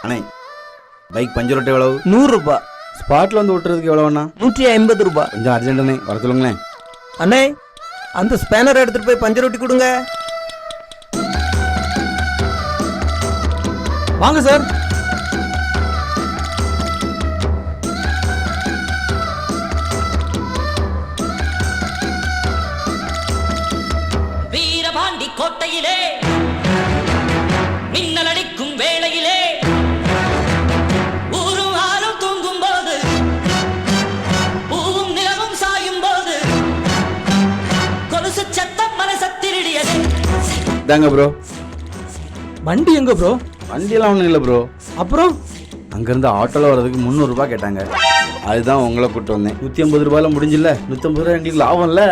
அண்ணே bike puncture ஓட்ட எவ்வளவு? 100 ரூபாய். ஸ்பாட்ல வந்து ஓட்டுறதுக்கு எவ்வளவுண்ணா? 150 ரூபாய். கொஞ்சம் அர்ஜென்ட்ண்ணே, வர சொல்லுங்களேன். அண்ணே அந்த ஸ்பேனர் எடுத்துட்டு போய் பஞ்சர் ஒட்டி கொடுங்க. வாங்க சார். வீரபாண்டி கோட்டையிலே மின்னல் அடிக்கும் வேளையிலே ஊரும் ஆளும் தூங்கும் போது பூவும் நிலவும் சாயும் போது கொலுசு சத்தம் மனச திருடியது. தாங்க ப்ரோ. வண்டி எங்க ப்ரோ? வண்டியெல்லாம் ஒன்றும் இல்லை ப்ரோ. அப்புறம் அங்கேருந்து ஆட்டோவில் வர்றதுக்கு 300 ரூபாய் கேட்டாங்க. அதுதான் உங்களை கூப்பிட்டு வந்தேன். 150 ரூபாயில் முடிஞ்சில்ல, 150 ரூபாய் எங்களுக்கு லாபம் இல்லை.